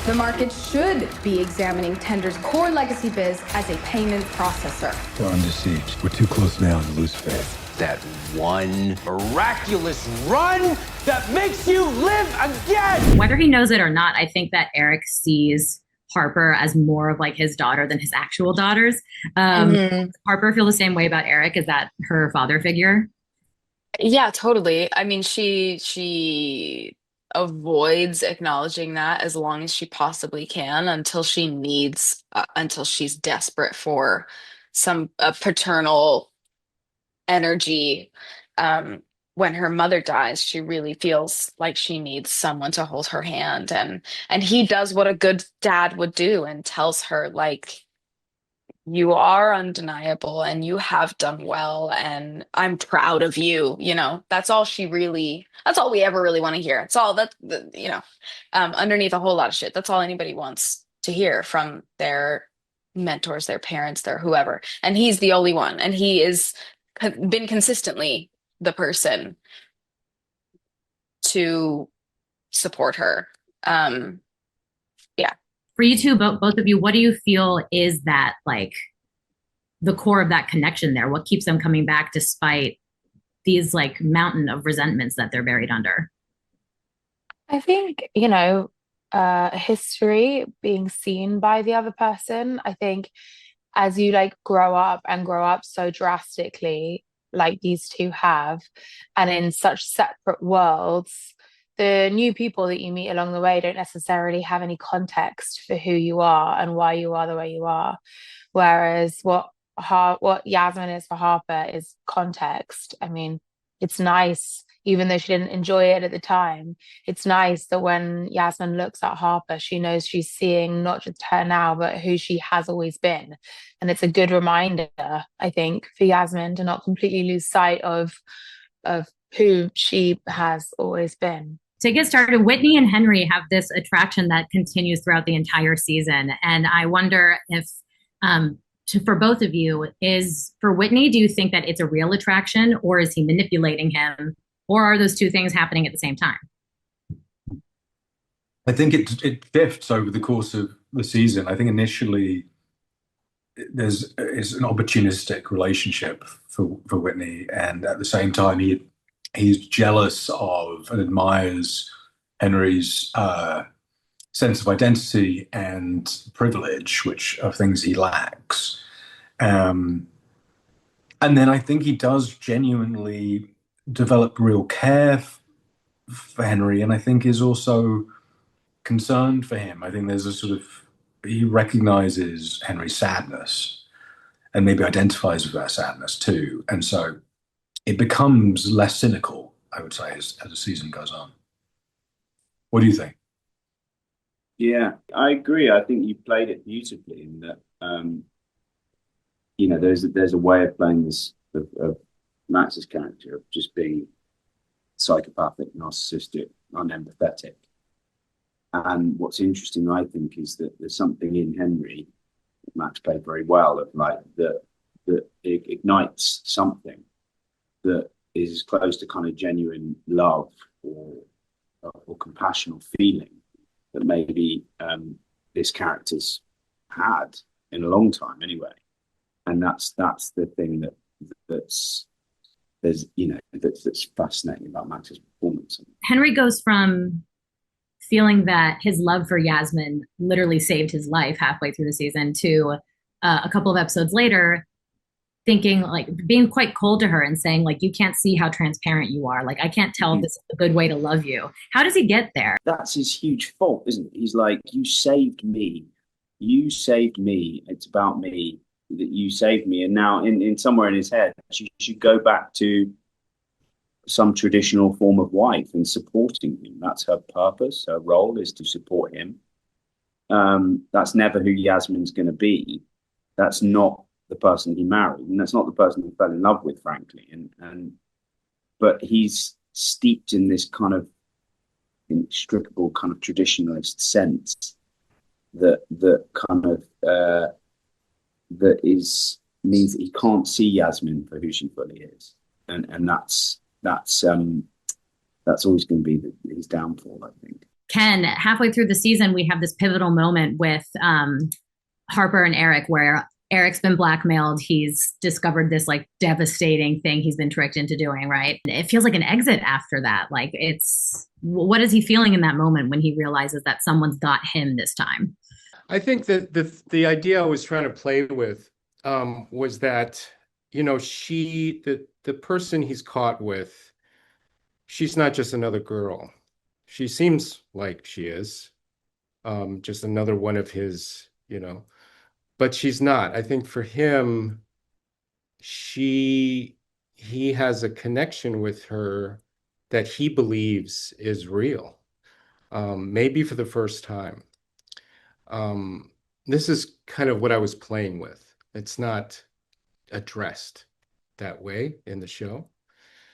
The market should be examining Tender's core legacy biz as a payment processor. We're under siege. We're too close now to lose face. That one miraculous run that makes you live again! Whether he knows it or not, I think that Eric sees Harper as more of like his daughter than his actual daughters. Harper feel the same way about Eric. Is that her father figure? Yeah, totally. I mean, she avoids acknowledging that as long as she possibly can until she's desperate for some paternal energy. When her mother dies, she really feels like she needs someone to hold her hand, and he does what a good dad would do and tells her, like, you are undeniable and you have done well and I'm proud of you. That's all we ever really want to hear. It's all underneath a whole lot of shit. That's all anybody wants to hear from their mentors, their parents, their whoever. And he's the only one. And he is been consistently the person to support her. Yeah. For you two, both of you, what do you feel is that, like, the core of that connection there? What keeps them coming back despite these, like, mountain of resentments that they're buried under? I think, history being seen by the other person. I think as you like grow up so drastically, like these two have, and in such separate worlds, the new people that you meet along the way don't necessarily have any context for who you are and why you are the way you are. Whereas what Yasmin is for Harper is context. I mean, it's nice, even though she didn't enjoy it at the time. It's nice that when Yasmin looks at Harper, she knows she's seeing not just her now, but who she has always been. And it's a good reminder, I think, for Yasmin to not completely lose sight of who she has always been. To get started, Whitney and Henry have this attraction that continues throughout the entire season. And I wonder if, for both of you, for Whitney, do you think that it's a real attraction, or is he manipulating him? Or are those two things happening at the same time? I think it shifts over the course of the season. I think initially is an opportunistic relationship for Whitney, and at the same time he's jealous of and admires Henry's sense of identity and privilege, which are things he lacks. And then I think he does genuinely develop real care for Henry, and I think is also concerned for him. I think there's a sort of, he recognizes Henry's sadness and maybe identifies with that sadness too. And so it becomes less cynical, I would say, as the season goes on. What do you think? Yeah, I agree. I think you played it beautifully in that, there's a way of playing this of Max's character of just being psychopathic, narcissistic, unempathetic. And what's interesting, I think, is that there's something in Henry that Max played very well of like that it ignites something that is close to kind of genuine love or compassion or feeling that maybe this character's had in a long time anyway. And that's the thing that's fascinating about Max's performance. Henry goes from feeling that his love for Yasmin literally saved his life halfway through the season to a couple of episodes later thinking, like, being quite cold to her and saying, like, you can't see how transparent you are. Like, I can't tell if this is a good way to love you. How does he get there? That's his huge fault, isn't it? He's like, you saved me. You saved me. It's about me that you saved me. And now in somewhere in his head, she should go back to some traditional form of wife and supporting him. That's her purpose. Her role is to support him. That's never who Yasmin's going to be. That's not the person he married, and that's not the person he fell in love with, frankly. But he's steeped in this kind of inextricable kind of traditionalist sense that means that he can't see Yasmin for who she fully is, and that's always going to be his downfall, I think. Ken, halfway through the season, we have this pivotal moment with Harper and Eric where Eric's been blackmailed. He's discovered this like devastating thing he's been tricked into doing, right? It feels like an exit after that. Like what is he feeling in that moment when he realizes that someone's got him this time? I think that the idea I was trying to play with was that, the person he's caught with, she's not just another girl. She seems like she is, just another one of his, but she's not. I think for him, he has a connection with her that he believes is real, maybe for the first time. This is kind of what I was playing with. It's not addressed that way in the show.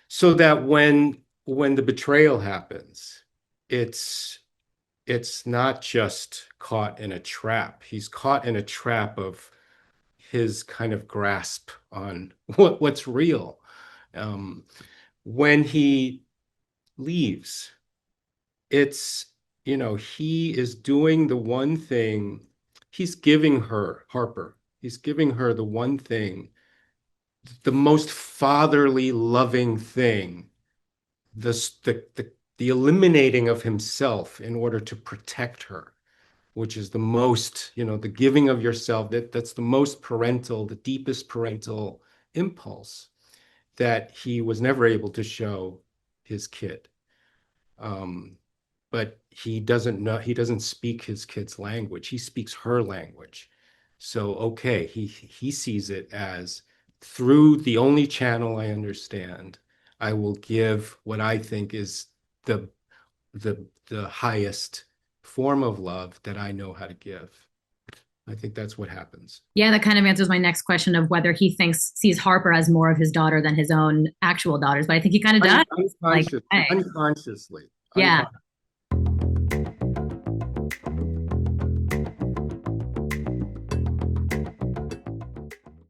So that when the betrayal happens, it's not just caught in a trap. He's caught in a trap of his kind of grasp on what's real. When he leaves, it's, he is doing the one thing. He's giving her, Harper, he's giving her the one thing, the most fatherly, loving thing, the eliminating of himself in order to protect her, which is the most, the giving of yourself, that's the most parental, the deepest parental impulse that he was never able to show his kid. But he doesn't speak his kid's language. He speaks her language. So, okay, he sees it as, through the only channel I understand, I will give what I think is the highest form of love that I know how to give. I think that's what happens. Yeah, that kind of answers my next question of whether he sees Harper as more of his daughter than his own actual daughters. But I think he kind of does. Unconsciously. Yeah.